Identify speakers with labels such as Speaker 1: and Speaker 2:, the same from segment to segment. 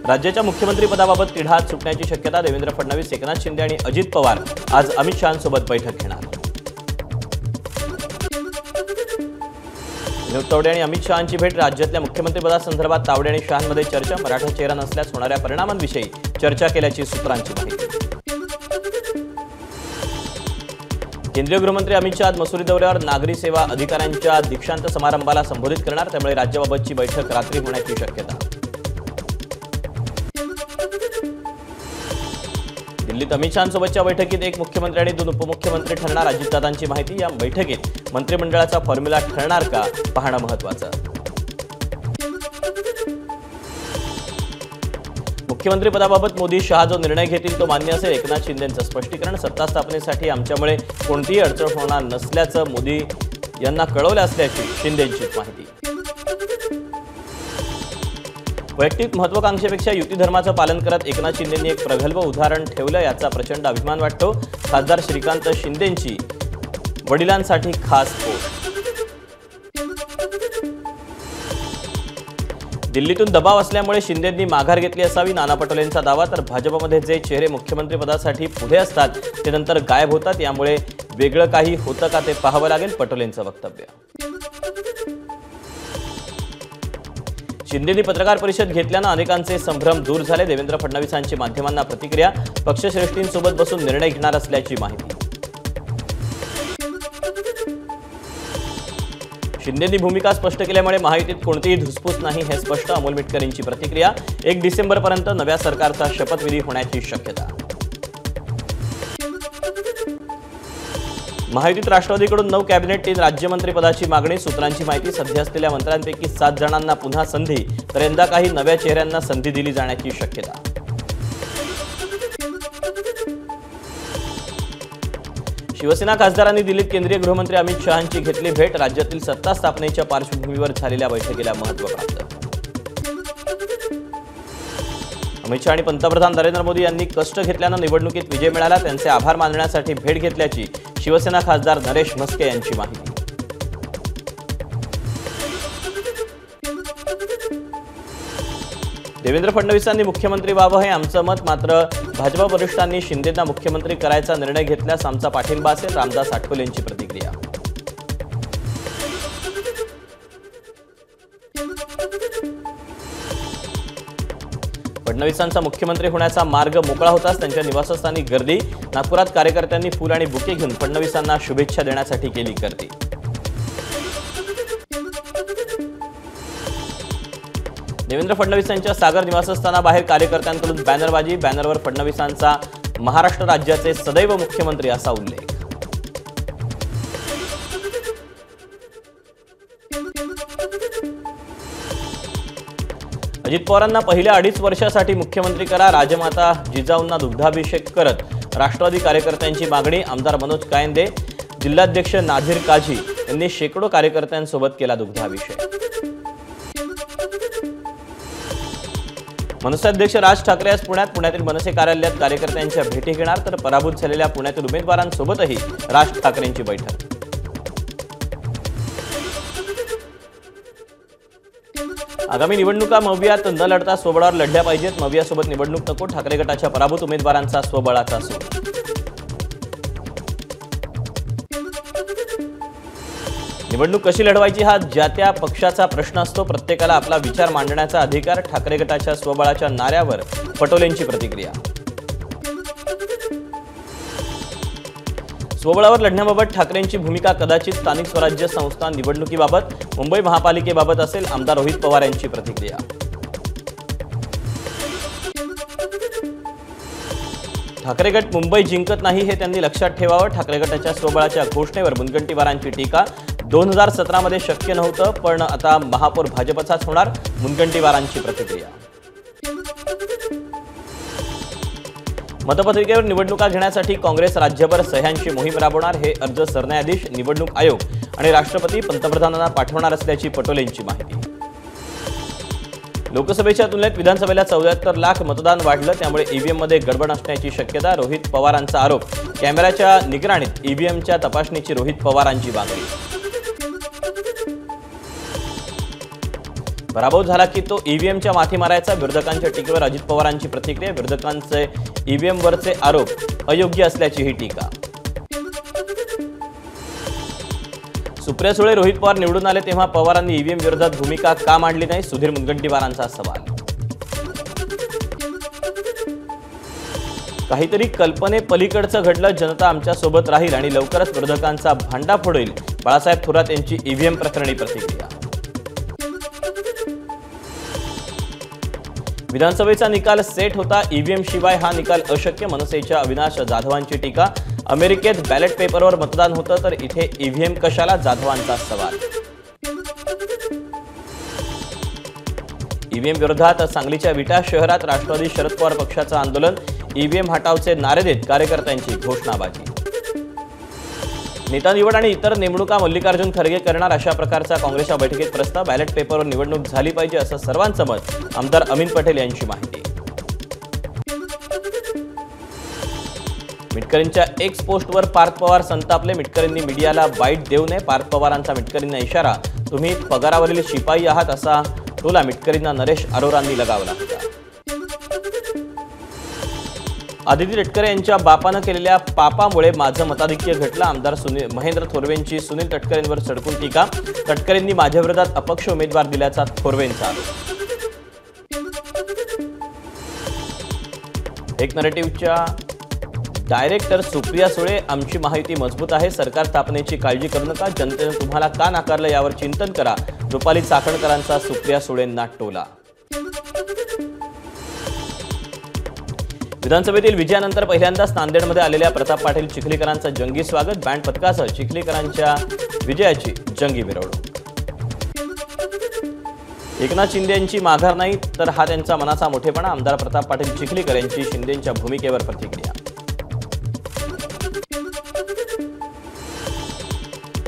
Speaker 1: राज्याच्या मुख्यमंत्री पदाबाबत तिढा सुटण्याची शक्यता। देवेंद्र फडणवीस, एकनाथ शिंदे आणि अजित पवार आज अमित शहांसोबत बैठक घेणार। विनोद तावडे आणि अमित शहांची भेट। राज्यातल्या मुख्यमंत्रीपदासंदर्भात तावडे आणि शहांमध्ये चर्चा। मराठा चेहरा नसल्यास होणाऱ्या परिणामांविषयी चर्चा केल्याची सूत्रांची माहिती। केंद्रीय गृहमंत्री अमित शहा मसुरी दौऱ्यावर नागरी सेवा अधिकाऱ्यांच्या दीक्षांत समारंभाला संबोधित करणार, त्यामुळे राज्याबाबतची बैठक रात्री होण्याची शक्यता। दिल्लीत अमित शहांसोबतच्या बैठकीत एक मुख्यमंत्री आणि 2 उपमुख्यमंत्री ठरणार। अजितदादांची माहिती। या बैठकीत मंत्रिमंडळाचा फॉर्म्युला ठरणार का, पाहणं महत्त्वाचं। मुख्यमंत्री पदाबाबत मोदी शहा जो निर्णय घेतील तो मान्य असेल, एकनाथ शिंदेंचं स्पष्टीकरण। सत्ता स्थापनेसाठी आमच्यामुळे कोणतीही अडचण होणार नसल्याचं मोदी यांना कळवलं असल्याची शिंदेंची माहिती। वैयक्तिक महत्त्वाकांक्षेपेक्षा युती धर्माचं पालन करत एकनाथ शिंदेंनी एक प्रगल्भ उदाहरण ठेवलं, याचा प्रचंड अभिमान वाटतो। खासदार श्रीकांत शिंदेंची वडिलांसाठी खास पोस्ट। दिल्लीतून दबाव असल्यामुळे शिंदेंनी माघार घेतली असावी, नाना पटोलेंचा दावा। तर भाजपमध्ये जे चेहरे मुख्यमंत्री पदासाठी पुढे असतात ते नंतर गायब होतात, यामुळे वेगळं काही होतं का ते पाहावं लागेल, पटोलेंचं वक्तव्य। शिंदेंनी पत्रकार परिषद घेतल्यानं अनेकांचे संभ्रम दूर झाले। देवेंद्र फडणवीसांची माध्यमांना प्रतिक्रिया। पक्षश्रेष्ठींसोबत बसून निर्णय घेणार असल्याची माहिती। शिंदेंनी भूमिका स्पष्ट केल्यामुळे महायुतीत कोणतीही धुसफूस नाही, हे स्पष्ट। अमोल मिटकरींची प्रतिक्रिया। 1 डिसेंबरपर्यंत नव्या सरकारचा शपथविधी होण्याची शक्यता। महायुतीत राष्ट्रवादीकडून 9 कॅबिनेट 3 राज्यमंत्रीपदाची मागणी। सूत्रांची माहिती। सध्या असलेल्या मंत्र्यांपैकी 7 जणांना पुन्हा संधी, तर यंदा काही नव्या चेहऱ्यांना संधी दिली जाण्याची शक्यता। शिवसेना खासदारांनी दिल्लीत केंद्रीय गृहमंत्री अमित शहांची घेतली भेट। राज्यातील सत्ता स्थापनेच्या पार्श्वभूमीवर झालेल्या बैठकीला महत्त्व प्राप्त। अमित शहा आणि पंतप्रधान नरेंद्र मोदी यांनी कष्ट घेतल्यानं निवडणुकीत विजय मिळाला, त्यांचे आभार मानण्यासाठी भेट घेतल्याची शिवसेना खासदार नरेश म्हस्के यांची माहिती। देवेंद्र फडणवीसांनी मुख्यमंत्री व्हावं हे आमचं मत, मात्र भाजप वरिष्ठांनी शिंदेंना मुख्यमंत्री करायचा निर्णय घेतल्यास आमचा पाठिंबा असेल, रामदास आठवले यांची प्रतिक्रिया। फडणवीसांचा मुख्यमंत्री होण्याचा मार्ग मोकळा होताच त्यांच्या निवासस्थानी गर्दी। नागपुरात कार्यकर्त्यांनी फुल आणि बुके घेऊन फडणवीसांना शुभेच्छा देण्यासाठी केली गर्दी। देवेंद्र फडणवीसांच्या सागर निवासस्थानाबाहेर कार्यकर्त्यांकडून बॅनरबाजी। बॅनरवर फडणवीसांचा महाराष्ट्र राज्याचे सदैव मुख्यमंत्री असा उल्लेख। अजित पवारांना पहिल्या 2.5 वर्षासाठी मुख्यमंत्री करा। राजमाता जिजाऊंना दुग्धाभिषेक करत राष्ट्रवादी कार्यकर्त्यांची मागणी। आमदार मनोज कायंदे, जिल्हाध्यक्ष नाझीर काझी यांनी शेकडो कार्यकर्त्यांसोबत केला दुग्धाभिषेक। मनसे अध्यक्ष राज ठाकरे आज पुण्यातील मनसे कार्यालयात कार्यकर्त्यांच्या भेटी घेणार, तर पराभूत झालेल्या पुण्यातील उमेदवारांसोबतही राज ठाकरेंची बैठक। आगामी निवडणुका मवियात न लढता स्वबळावर लढल्या पाहिजेत। मवियासोबत निवडणूक नको, ठाकरे गटाच्या पराभूत उमेदवारांचा स्वबळाचा सूर। निवडणूक कशी लढवायची हा ज्या त्या पक्षाचा प्रश्न असतो, प्रत्येकाला आपला विचार मांडण्याचा अधिकार। ठाकरे गटाच्या स्वबळाच्या नाऱ्यावर पटोलेंची प्रतिक्रिया। स्वबळावर लढण्याबाबत ठाकरेंची भूमिका कदाचित स्थानिक स्वराज्य संस्था निवडणुकीबाबत, मुंबई महापालिकेबाबत असेल, आमदार रोहित पवार यांची प्रतिक्रिया। ठाकरे गट मुंबई जिंकत नाही हे त्यांनी लक्षात ठेवावं। ठाकरे गटाच्या स्वबळाच्या घोषणेवर मुनगंटीवारांची टीका। 2017 मध्ये शक्य नव्हतं, पण आता महापौर भाजपचाच होणार, मुनगंटीवारांची प्रतिक्रिया। मतपत्रिकेवर निवडणुका घेण्यासाठी काँग्रेस राज्यभर सह्यांची मोहीम राबवणार। हे अर्ज सरन्यायाधीश, निवडणूक आयोग आणि राष्ट्रपती पंतप्रधानांना पाठवणार असल्याची पटोलेंची माहिती। लोकसभेच्या तुलनेत विधानसभेला 74 लाख मतदान वाढलं, त्यामुळे ईव्हीएममध्ये गडबड असण्याची शक्यता। रोहित पवारांचा आरोप। कॅमेऱ्याच्या निगराणीत ईव्हीएमच्या तपासणीची रोहित पवारांची मागणी। पराभव झाला की तो ईव्हीएमच्या माथी मारायचा. विरोधकांच्या टीकेवर अजित पवारांची प्रतिक्रिया. विरोधकांचे ईव्हीएमवरचे आरोप अयोग्य असल्याची ही टीका. सुप्रिया सुळे रोहित पवार निवडून आले तेव्हा पवारांनी ईव्हीएम विरोधात भूमिका का मांडली नाही. सुधीर मुनगंटीवारांचा सवाल. काहीतरी कल्पनेपलीकडचं घडलं. जनता आमच्या सोबत राहील आणि लवकरच विरोधकांचा भांडाफोड होईल. बाळासाहेब थोरात यांची ईव्हीएम प्रकरणी प्रतिक्रिया. विधानसभेचा निकाल सेट होता. ईव्हीएम शिवाय हा निकाल अशक्य. मनसेच्या अविनाश जाधवांची टीका. अमेरिकेत बॅलेट पेपरवर मतदान होतं तर इथे ईव्हीएम कशाला. जाधवांचा सवाल. ईव्हीएम विरोधात सांगलीच्या विटा शहरात राष्ट्रवादी शरद पवार पक्षाचं आंदोलन. ईव्हीएम हटावचे नारे देत कार्यकर्त्यांची घोषणाबाजी. नेता निवड आणि इतर नेमणुका मल्लिकार्जुन खरगे करणार अशा प्रकारचा काँग्रेसच्या बैठकीत प्रस्ताव. बॅलेट पेपरवर निवडणूक झाली पाहिजे असं सर्वांचं मत. आमदार अमीन पटेल यांची माहिती. मिटकरींच्या एक्स पोस्टवर पार्थ पवार संतापले. मिटकरींनी मीडियाला बाईट देऊ नये. पार्थ पवारांचा मिटकरींना इशारा. तुम्ही पगारावरील शिपाई आहात असा टोला मिटकरींना नरेश अरोरांनी लगावला होता. आदिती तटकरे यांच्या बापानं केलेल्या पापामुळे माझं मताधिक्य घटलं. आमदार महेंद्र थोरवेंची सुनील तटकरेंवर सडकून टीका. तटकरेंनी माझ्या विरोधात अपक्ष उमेदवार दिल्याचा थोरवेंचा आरोप. एक नरेटिव्हच्या डायरेक्टर सुप्रिया सुळे. आमची महायुती मजबूत आहे. सरकार स्थापनेची काळजी करू नका. जनतेनं तुम्हाला का नाकारलं यावर चिंतन करा. रुपाली चाकणकरांचा सुप्रिया सुळेंना टोला. विधानसभेतील विजयानंतर पहिल्यांदाच नांदेडमध्ये आलेल्या प्रताप पाटील चिखलीकरांचं जंगी स्वागत. बँड पथकासह चिखलीकरांच्या विजयाची जंगी मिरवणूक. एकनाथ शिंदे यांची माघार नाही तर हा त्यांचा मनाचा मोठेपणा. आमदार प्रताप पाटील चिखलीकर यांची शिंदेंच्या भूमिकेवर प्रतिक्रिया.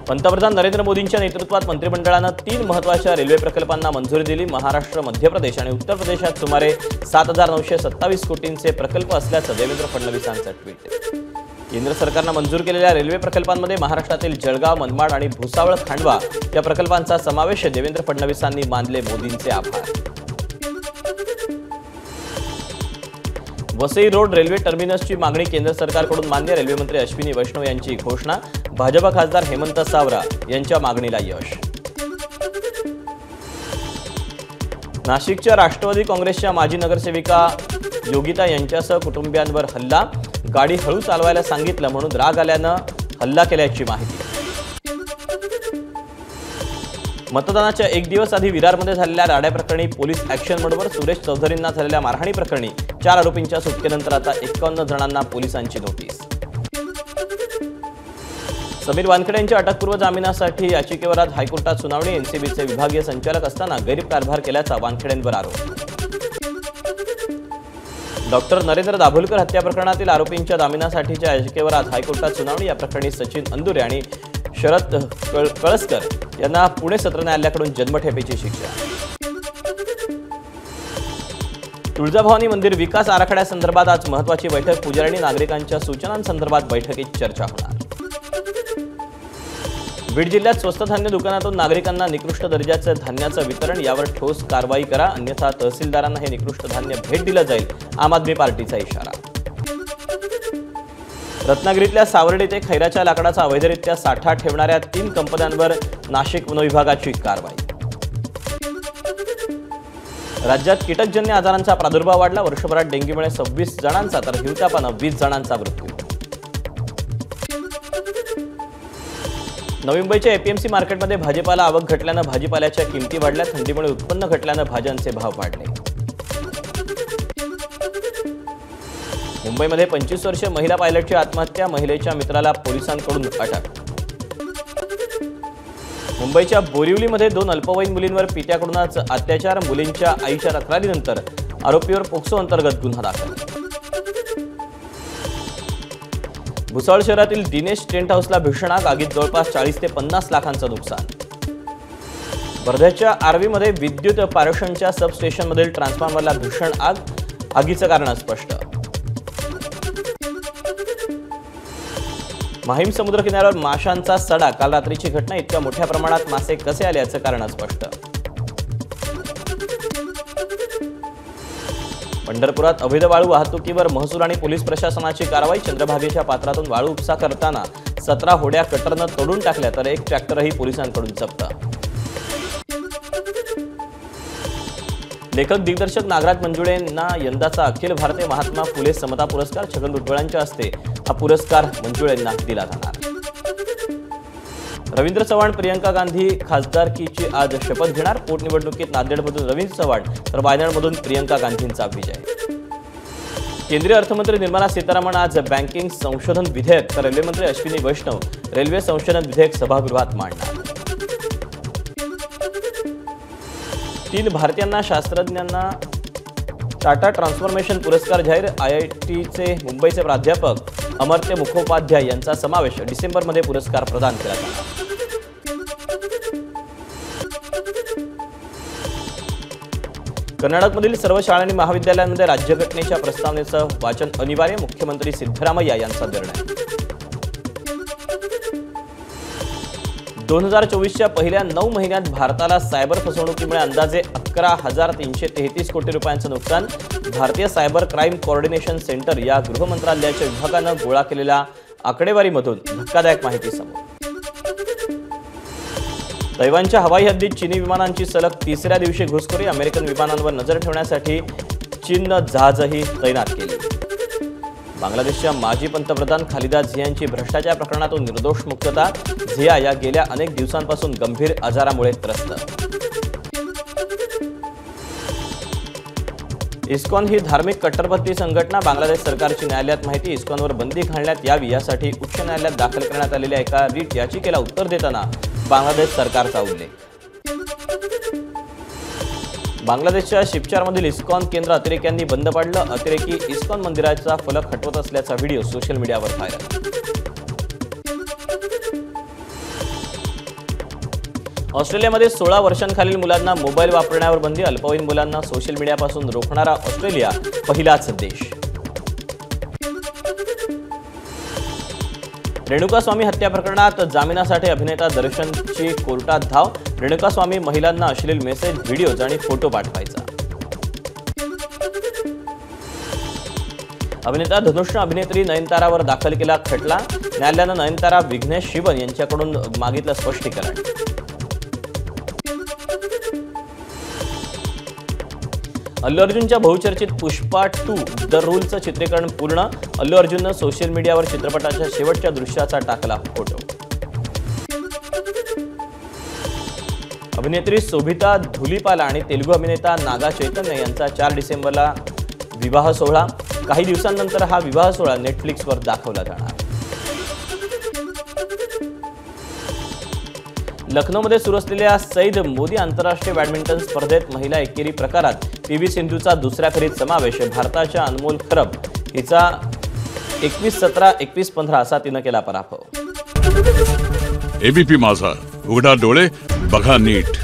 Speaker 1: पंतप्रधान नरेंद्र मोदींच्या नेतृत्वात मंत्रिमंडळानं 3 महत्त्वाच्या रेल्वे प्रकल्पांना मंजुरी दिली. महाराष्ट्र, मध्य प्रदेश आणि उत्तर प्रदेशात सुमारे 7,927 कोटींचे प्रकल्प असल्याचं देवेंद्र फडणवीसांचं ट्विट. केंद्र सरकारनं मंजूर केलेल्या रेल्वे प्रकल्पांमध्ये महाराष्ट्रातील जळगाव, मनमाड आणि भुसावळ, खांडवा या प्रकल्पांचा समावेश. देवेंद्र फडणवीसांनी मानले मोदींचे आभार. वसई रोड रेल्वे टर्मिनसची मागणी केंद्र सरकारकडून मान्य. रेल्वे मंत्री अश्विनी वैष्णव यांची घोषणा. भाजपा खासदार हेमंत सावरा यांच्या मागणीला यश. नाशिकच्या राष्ट्रवादी काँग्रेसच्या माजी नगरसेविका योगिता यांच्यासह कुटुंबियांवर हल्ला. गाडी हळू चालवायला सांगितलं म्हणून राग आल्यानं हल्ला केल्याची माहिती. मतदानाच्या 1 दिवस आधी विरारमध्ये झालेल्या राड्याप्रकरणी पोलीस ॲक्शन मोडवर. सुरेश चौधरींना झालेल्या मारहाणी प्रकरणी 4 आरोपींच्या सुटकेनंतर आता 51 जणांना पोलिसांची नोटीस. समीर वानखेडे यांच्या अटकपूर्व जामिनासाठी याचिकेवर आज हायकोर्टात सुनावणी. एनसीबीचे विभागीय संचालक असताना गैरकारभार केल्याचा वानखेडेंवर आरोप. डॉक्टर नरेंद्र दाभोलकर हत्या प्रकरणातील आरोपींच्या जामिनासाठीच्या याचिकेवर आज हायकोर्टात सुनावणी. या प्रकरणी सचिन अंदुरे आणि शरद कळसकर यांना पुणे सत्र न्यायालयाकडून जन्मठेपेची शिक्षा. तुळजाभवानी मंदिर विकास आराखड्यासंदर्भात आज महत्त्वाची बैठक. पुजारी नागरिकांच्या सूचनांसंदर्भात बैठकीत चर्चा होणार. बीड जिल्ह्यात स्वस्त धान्य दुकानातून नागरिकांना निकृष्ट दर्जाचं धान्याचं वितरण. यावर ठोस कारवाई करा अन्यथा तहसीलदारांना हे निकृष्ट धान्य भेट दिलं जाईल. आम आदमी पार्टीचा इशारा. रत्नागिरीतल्या सावर्डे ते खैराच्या लाकडाचा अवैधरित्या साठा ठेवणाऱ्या 3 कंपन्यांवर नाशिक वनविभागाची कारवाई. राज्यात कीटकजन्य आजारांचा प्रादुर्भाव वाढला. वर्षभरात डेंग्यूमुळे 26 जणांचा तर हिवतापानं 20 जणांचा मृत्यू. नवी मुंबईच्या एपीएमसी मार्केटमध्ये भाजीपाला आवक घटल्यानं भाजीपाल्याच्या किमती वाढल्या. थंडीमुळे उत्पन्न घटल्यानं भाज्यांचे भाव वाढले. मुंबईमध्ये 25 वर्षीय महिला पायलटची आत्महत्या. महिलेच्या मित्राला पोलिसांकडून अटक. मुंबईच्या बोरिवलीमध्ये 2 अल्पवयीन मुलींवर पित्याकडूनच अत्याचार. मुलींच्या आईच्या तक्रारीनंतर आरोपीवर पोक्सो अंतर्गत गुन्हा दाखल. भुसावळ शहरातील दिनेश टेंट हाऊसला भीषण आग. आगीत जवळपास 40 ते 50 लाखांचं नुकसान. वर्ध्याच्या आर्वीमध्ये विद्युत पारेषणच्या सबस्टेशनमधील ट्रान्सफॉर्मरला भीषण आग. आगीचं कारण अस्पष्ट. माहीम समुद्र किनाऱ्यावर माशांचा सडा. काल रात्रीची घटना. इतक्या मोठ्या प्रमाणात मासे कसे आले याचं कारण अस्पष्ट. पंढरपुरात अवैध वाळू वाहतुकीवर महसूल आणि पोलीस प्रशासनाची कारवाई। चंद्रभागेच्या पात्रातून वाळू उपसा करताना 17 होड्या कटरनं तोडून टाकल्या तर एक ट्रॅक्टरही पोलिसांकडून जप्त। लेखक दिग्दर्शक नागराज मंजुळेंना यंदाचा अखिल भारतीय महात्मा फुले समता पुरस्कार छगन भुजबळांच्या हस्ते हा पुरस्कार मंजुळेंना दिला जाणार। रवींद्र चव्हाण प्रियंका गांधी खासदारकीची आज शपथ घेणार। पोटनिवडणुकीत नांदेडमधून रवींद्र चव्हाण तर वायनाडमधून प्रियंका गांधींचा विजय। केंद्रीय अर्थमंत्री निर्मला सीतारामन आज बँकिंग संशोधन विधेयक तर रेल्वेमंत्री अश्विनी वैष्णव रेल्वे संशोधन विधेयक सभागृहात मांडणार। 3 भारतीयांना शास्त्रज्ञांना टाटा ट्रान्सफॉर्मेशन पुरस्कार जाहीर। IITचे मुंबईचे प्राध्यापक अमर्त्य मुखोपाध्याय यांचा समावेश। डिसेंबरमध्ये पुरस्कार प्रदान केला जाणार। कर्नाटकमधील सर्व शाळा आणि महाविद्यालयांमध्ये राज्यघटनेच्या प्रस्तावनेचं वाचन अनिवार्य। मुख्यमंत्री सिद्धरामय्या यांचा निर्णय। 2024च्या पहिल्या 9 महिन्यात भारताला सायबर फसवणुकीमुळे अंदाजे 11,333 कोटी रुपयांचं नुकसान। भारतीय सायबर क्राईम कोऑर्डिनेशन सेंटर या गृह मंत्रालयाच्या विभागानं गोळा केलेल्या आकडेवारीमधून धक्कादायक माहिती समोर। तैवानच्या हवाई हद्दीत चीनी विमानांची सलग 3ऱ्या दिवशी घुसखोरी। अमेरिकन विमानांवर नजर ठेवण्यासाठी चीननं जहाजही तैनात केली। बांगलादेशच्या माजी पंतप्रधान खालिदा झियांची भ्रष्टाचार प्रकरणातून निर्दोष मुक्तता। झिया या गेल्या अनेक दिवसांपासून गंभीर आजारामुळे त्रस्त। इस्कॉन ही धार्मिक कट्टरपंथी संघटना। बांगलादेश सरकारची न्यायालयात माहिती। इस्कॉनवर बंदी घालण्यात यावी यासाठी उच्च न्यायालयात दाखल करण्यात आलेल्या एका रीट याचिकेला उत्तर देताना बांगलादेश सरकारचा उल्लेख। बांगलादेशच्या शिवचारमधील इस्कॉन केंद्र अतिरेक्यांनी बंद पाडलं। अतिरेकी इस्कॉन मंदिराचा फलक हटवत असल्याचा व्हिडिओ सोशल मीडियावर व्हायरल। ऑस्ट्रेलियामध्ये 16 वर्षांखालील मुलांना मोबाईल वापरण्यावर बंदी। अल्पवयीन मुलांना सोशल मीडियापासून रोखणारा ऑस्ट्रेलिया पहिलाच देश। रेणुका स्वामी हत्या प्रकरणात जामिनासाठी अभिनेता दर्शनची कोर्टात धाव। रेणुका स्वामी महिलांना अश्लील मेसेज, व्हिडिओज आणि फोटो पाठवायचा। अभिनेता धनुषनं अभिनेत्री नयनतारावर दाखल केला खटला। न्यायालयानं नयनतारा विघ्नेश शिवन यांच्याकडून मागितलं स्पष्टीकरण। अल्लू अर्जुनच्या बहुचर्चित पुष्पा 2 द रूलचं चित्रीकरण पूर्ण। अल्लू अर्जुननं सोशल मीडियावर चित्रपटाच्या शेवटच्या दृश्याचा टाकला फोटो। अभिनेत्री शोभिता धुलीपाला आणि तेलुगू अभिनेता नागा चैतन्य यांचा 4 डिसेंबरला विवाह सोहळा। काही दिवसांनंतर हा विवाह सोहळा नेटफ्लिक्सवर दाखवला जाणार। लखनौमध्ये सुरू असलेल्या सैद मोदी आंतरराष्ट्रीय बॅडमिंटन स्पर्धेत महिला एकेरी प्रकारात PV सिंधूचा दुसऱ्या फेरीत समावेश। भारताच्या अनमोल खरब हिचा 21-17, 21-15 असा तिनं केला पराभव।
Speaker 2: ABP माझा, उघडा डोळे बघा नीट।